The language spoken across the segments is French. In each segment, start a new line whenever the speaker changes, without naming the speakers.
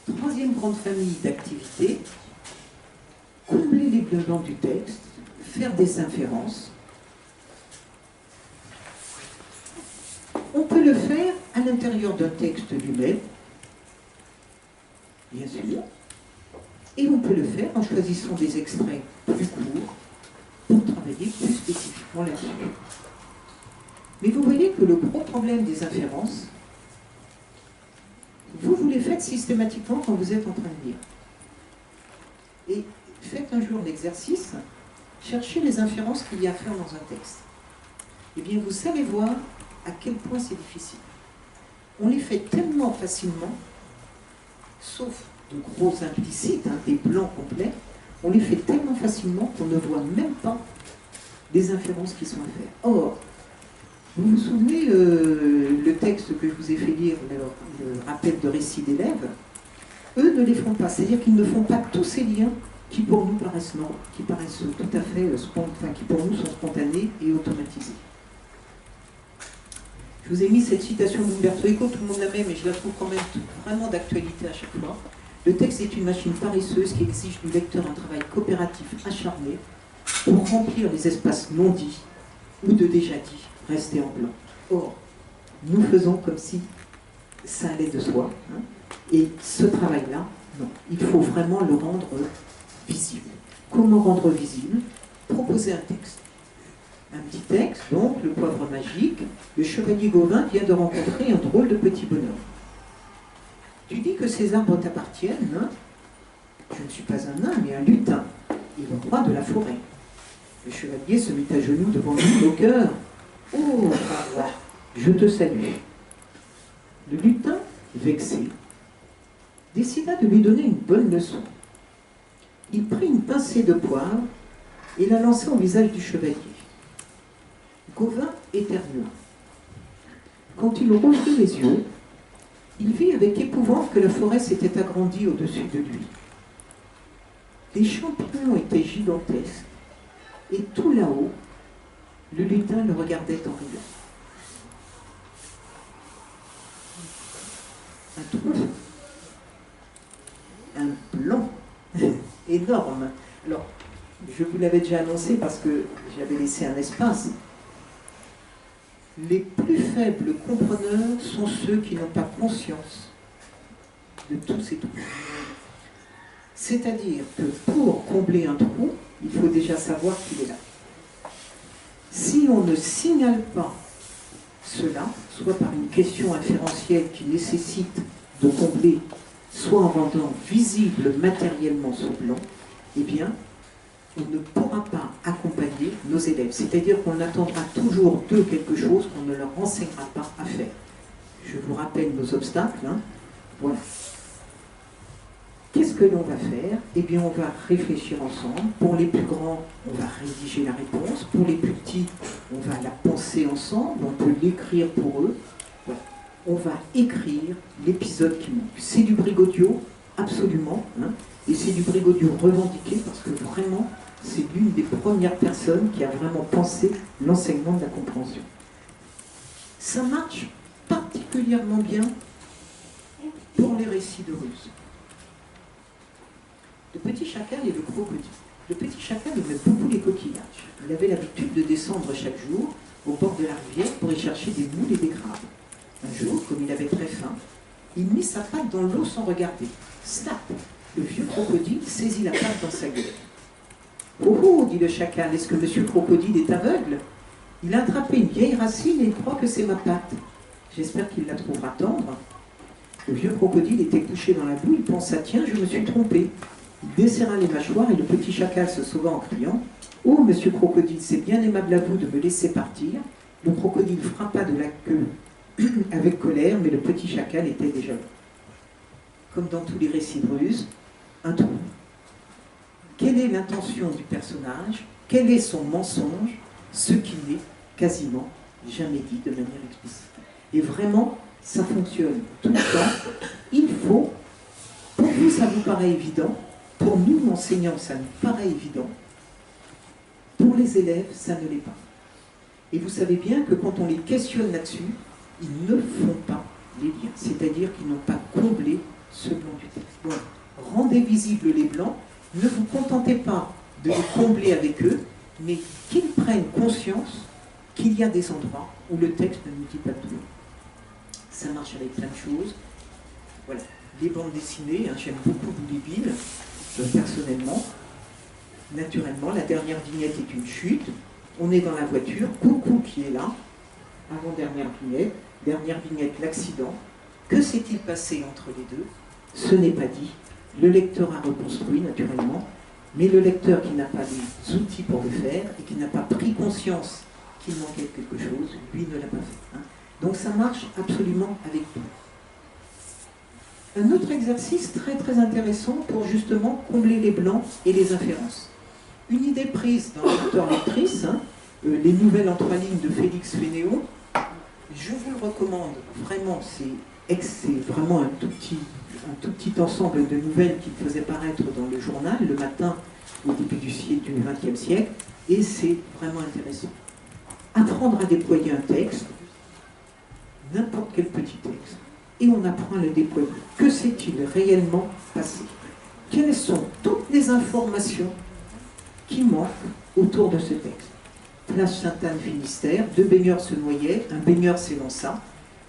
Troisième grande famille d'activités, combler les blancs du texte, faire des inférences. On peut le faire à l'intérieur d'un texte lui-même, bien sûr, et on peut le faire en choisissant des extraits plus courts pour travailler plus spécifiquement là-dessus. Mais vous voyez que le gros problème des inférences, vous les faites systématiquement quand vous êtes en train de lire. Et faites un jour l'exercice, cherchez les inférences qu'il y a à faire dans un texte. Eh bien, vous savez voir à quel point c'est difficile. On les fait tellement facilement, sauf de gros implicites, des blancs complets, on les fait tellement facilement qu'on ne voit même pas les inférences qui sont à faire. Or, vous vous souvenez le texte que je vous ai fait lire, le rappel de récits d'élèves, eux ne les font pas, c'est-à-dire qu'ils ne font pas tous ces liens qui pour nous paraissent normaux, qui paraissent tout à fait qui pour nous sont spontanés et automatisés. Je vous ai mis cette citation d'Umberto Eco, tout le monde la met, mais je la trouve quand même vraiment d'actualité à chaque fois. Le texte est une machine paresseuse qui exige du lecteur un travail coopératif acharné pour remplir les espaces non dits ou de déjà dits restés en blanc. Or, nous faisons comme si ça allait de soi. Et ce travail-là, non, il faut vraiment le rendre visible. Comment rendre visible? Proposer un texte. Un petit texte, donc, le poivre magique, le chevalier Gauvin vient de rencontrer un drôle de petit bonhomme. Tu dis que ces arbres t'appartiennent, hein? Je ne suis pas un nain, mais un lutin, et le roi de la forêt. Le chevalier se mit à genoux devant lui au cœur. Oh, roi, je te salue. Le lutin, vexé, décida de lui donner une bonne leçon. Il prit une pincée de poivre et la lança au visage du chevalier. Gauvin éternua. Quand il rouvrit les yeux, il vit avec épouvante que la forêt s'était agrandie au-dessus de lui. Les champignons étaient gigantesques, et tout là-haut, le lutin le regardait en riant. Un trou, un blanc énorme. Alors, je vous l'avais déjà annoncé parce que j'avais laissé un espace. Les plus faibles compreneurs sont ceux qui n'ont pas conscience de tous ces trous. C'est-à-dire que pour combler un trou, il faut déjà savoir qu'il est là. Si on ne signale pas cela, soit par une question inférentielle qui nécessite de combler, soit en rendant visible matériellement ce blanc, eh bien, on ne pourra pas accompagner nos élèves. C'est-à-dire qu'on attendra toujours d'eux quelque chose qu'on ne leur enseignera pas à faire. Je vous rappelle nos obstacles. Voilà. Qu'est-ce que l'on va faire? Eh bien, on va réfléchir ensemble. Pour les plus grands, on va rédiger la réponse. Pour les plus petits, on va la penser ensemble. On peut l'écrire pour eux. Voilà. On va écrire l'épisode qui manque. C'est du brigodio, absolument. Et c'est du brigodio revendiqué parce que vraiment, c'est l'une des premières personnes qui a vraiment pensé l'enseignement de la compréhension. Ça marche particulièrement bien pour les récits de ruse. Le petit chacal et le crocodile. Le petit chacal aimait beaucoup les coquillages. Il avait l'habitude de descendre chaque jour au bord de la rivière pour y chercher des moules et des crabes. Un jour, comme il avait très faim, il mit sa patte dans l'eau sans regarder. Snap! Le vieux crocodile saisit la patte dans sa gueule. « Oh oh !» dit le chacal, « est-ce que monsieur crocodile est aveugle? Il a attrapé une vieille racine et il croit que c'est ma patte. J'espère qu'il la trouvera tendre. » Le vieux crocodile était couché dans la boue, il pensa « Tiens, je me suis trompé. » Il desserra les mâchoires et le petit chacal se sauva en criant « Oh, monsieur crocodile, c'est bien aimable à vous de me laisser partir. » Le crocodile frappa de la queue avec colère, mais le petit chacal était déjà là. Comme dans tous les récits de ruse, un trou. Quelle est l'intention du personnage? Quel est son mensonge? Ce qui n'est quasiment jamais dit de manière explicite. Et vraiment, ça fonctionne tout le temps. Il faut, pour vous ça vous paraît évident, pour nous enseignants ça nous paraît évident, pour les élèves ça ne l'est pas. Et vous savez bien que quand on les questionne là-dessus, ils ne font pas les liens, c'est-à-dire qu'ils n'ont pas comblé ce blanc du texte. rendez visibles les blancs, ne vous contentez pas de les combler avec eux, mais qu'ils prennent conscience qu'il y a des endroits où le texte ne nous dit pas tout. Ça marche avec plein de choses. Voilà. Les bandes dessinées, hein, j'aime beaucoup Bouli Bill, personnellement. Naturellement, la dernière vignette est une chute. On est dans la voiture, coucou qui est là. Avant-dernière vignette, l'accident. Que s'est-il passé entre les deux? Ce n'est pas dit. Le lecteur a reconstruit, naturellement, mais le lecteur qui n'a pas les outils pour le faire et qui n'a pas pris conscience qu'il manquait quelque chose, lui ne l'a pas fait. Hein. Donc ça marche absolument avec tout. Un autre exercice très très intéressant pour justement combler les blancs et les inférences. Une idée prise dans lecteur-lectrice, hein, les nouvelles en 3 lignes de Félix Fénéon, je vous le recommande, vraiment, c'est vraiment un tout petit ensemble de nouvelles qu'il faisait paraître dans le journal, le matin, au début du XXe siècle, et c'est vraiment intéressant. Apprendre à déployer un texte, n'importe quel petit texte, et on apprend à le déployer. Que s'est-il réellement passé? Quelles sont toutes les informations qui manquent autour de ce texte? Place Sainte-Anne-Finistère, 2 baigneurs se noyaient, un baigneur s'élança,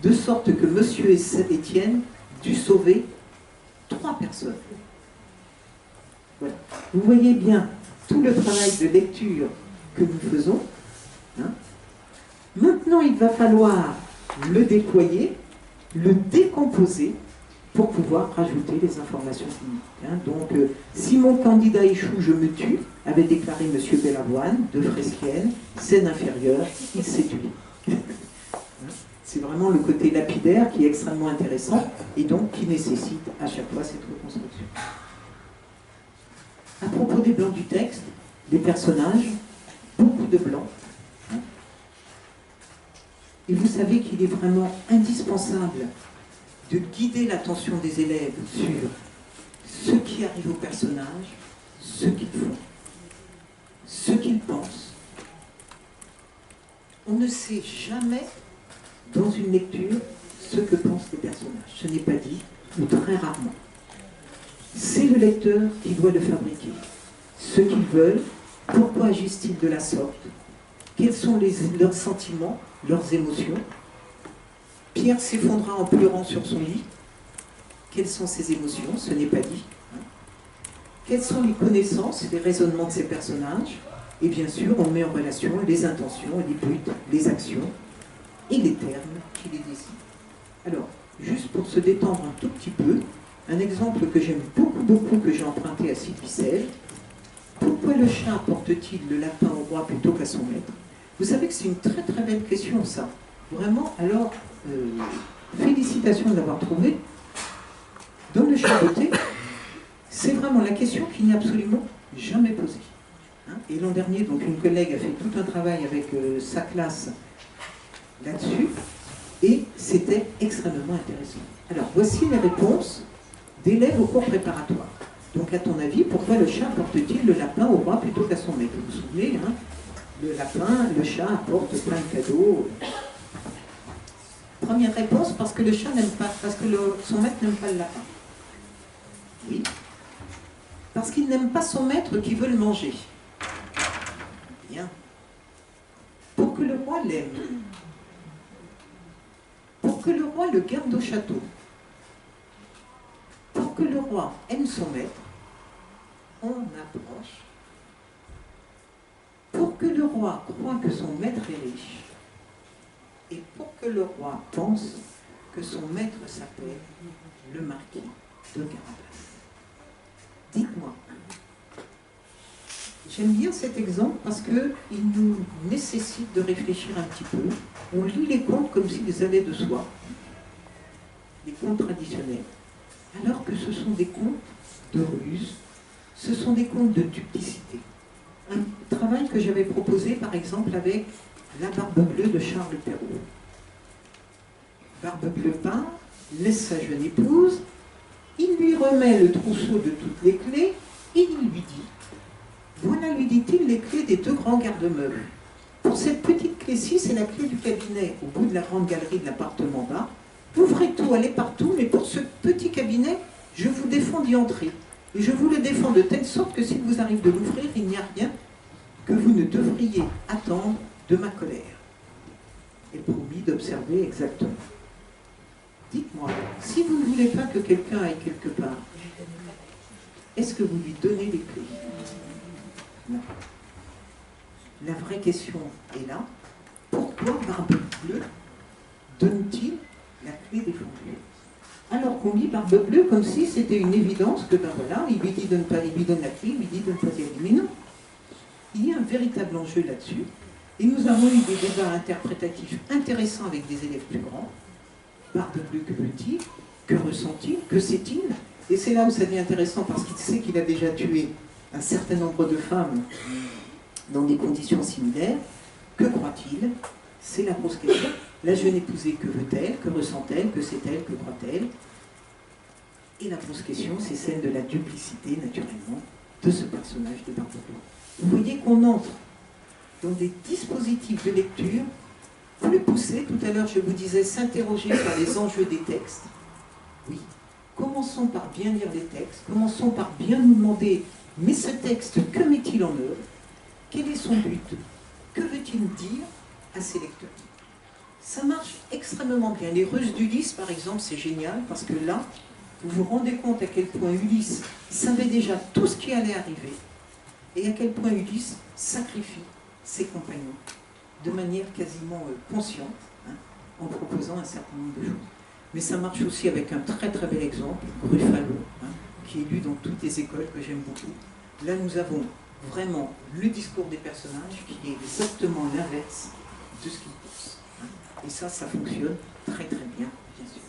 de sorte que monsieur Étienne dut sauver 3 personnes. Voilà. Vous voyez bien tout le travail de lecture que nous faisons. Hein. Maintenant, il va falloir le déployer, le décomposer pour pouvoir rajouter les informations cliniques. Hein. Donc, si mon candidat échoue, je me tue, avait déclaré M. Bellavoine, de Fresquienne, scène inférieure, il s'est tué. C'est vraiment le côté lapidaire qui est extrêmement intéressant et donc qui nécessite à chaque fois cette reconstruction. À propos des blancs du texte, des personnages, beaucoup de blancs. Et vous savez qu'il est vraiment indispensable de guider l'attention des élèves sur ce qui arrive aux personnages, ce qu'ils font, ce qu'ils pensent. On ne sait jamais, dans une lecture, ce que pensent les personnages. Ce n'est pas dit, ou très rarement. C'est le lecteur qui doit le fabriquer. Ce qu'ils veulent, pourquoi agissent-ils de la sorte? Quels sont leurs sentiments, leurs émotions? Pierre s'effondra en pleurant sur son lit. Quelles sont ses émotions? Ce n'est pas dit. Quelles sont les connaissances, les raisonnements de ces personnages? Et bien sûr, on met en relation les intentions, les buts, les actions et les termes qui les décident. Alors, juste pour se détendre un tout petit peu, un exemple que j'aime beaucoup, que j'ai emprunté à Sylvie Sèvres. Pourquoi le chat porte-t-il le lapin au roi plutôt qu'à son maître? Vous savez que c'est une très très belle question, ça. Vraiment, alors, félicitations de l'avoir trouvé. Dans le chapeauté, c'est vraiment la question qui n'est absolument jamais posée. Hein. Et l'an dernier, donc, une collègue a fait tout un travail avec sa classe là-dessus, et c'était extrêmement intéressant. Alors, voici les réponses d'élèves au cours préparatoire. Donc, à ton avis, pourquoi le chat apporte-t-il le lapin au roi plutôt qu'à son maître? Vous vous souvenez, hein, le lapin, le chat apporte plein de cadeaux. Première réponse, parce que le chat n'aime pas, parce que son maître n'aime pas le lapin. Oui. Parce qu'il n'aime pas son maître qui veut le manger. Bien. Pour que le roi l'aime. Pour que le roi le garde au château. Pour que le roi aime son maître, on approche. Pour que le roi croie que son maître est riche, et pour que le roi pense que son maître s'appelle le marquis de Carabas. Dites-moi. J'aime bien cet exemple parce qu'il nous nécessite de réfléchir un petit peu. On lit les contes comme s'ils allaient de soi, les contes traditionnels, alors que ce sont des contes de ruse, ce sont des contes de duplicité. Un travail que j'avais proposé par exemple avec La Barbe Bleue de Charles Perrault. Barbe Bleue part, laisse sa jeune épouse, il lui remet le trousseau de toutes les clés, et il lui dit, voilà, lui dit-il, les clés des 2 grands garde-meubles. Pour cette petite clé-ci, c'est la clé du cabinet au bout de la grande galerie de l'appartement bas. Ouvrez tout, allez partout, mais pour ce petit cabinet, je vous défends d'y entrer. Et je vous le défends de telle sorte que s'il vous arrive de l'ouvrir, il n'y a rien que vous ne devriez attendre de ma colère. Et promis d'observer exactement. Dites-moi, si vous ne voulez pas que quelqu'un aille quelque part, est-ce que vous lui donnez les clés? Non. La vraie question est là. Pourquoi Barbe Bleue donne-t-il la clé des fonds? Alors qu'on lit Barbe Bleue comme si c'était une évidence que, ben voilà, il lui dit de ne pas, il lui donne la clé, il lui dit de ne pas y aller. Mais non, il y a un véritable enjeu là-dessus. Et nous avons eu des débats interprétatifs intéressants avec des élèves plus grands. Barbe Bleue, que veut-il? Que ressent-il? Que sait-il? Et c'est là où ça devient intéressant parce qu'il sait qu'il a déjà tué un certain nombre de femmes dans des conditions similaires. Que croit-il? C'est la grosse question. La jeune épousée, que veut-elle? Que ressent-elle? Que sait-elle? Que croit-elle? Et la grosse question, c'est celle de la duplicité, naturellement, de ce personnage de Barbe Bleue. Vous voyez qu'on entre dans des dispositifs de lecture. Vous le poussez, tout à l'heure je vous disais, s'interroger sur les enjeux des textes. Oui, commençons par bien lire les textes, commençons par bien nous demander, mais ce texte, que met-il en œuvre? Quel est son but? Que veut-il dire à ses lecteurs? Ça marche extrêmement bien. Les Russes d'Ulysse, par exemple, c'est génial, parce que là, vous vous rendez compte à quel point Ulysse savait déjà tout ce qui allait arriver, et à quel point Ulysse sacrifie ses compagnons de manière quasiment consciente, hein, en proposant un certain nombre de choses. Mais ça marche aussi avec un très très bel exemple, Gruffalo, hein, qui est lu dans toutes les écoles, que j'aime beaucoup. Là, nous avons vraiment le discours des personnages qui est exactement l'inverse de ce qu'ils pensent. Hein. Et ça fonctionne très très bien, bien sûr.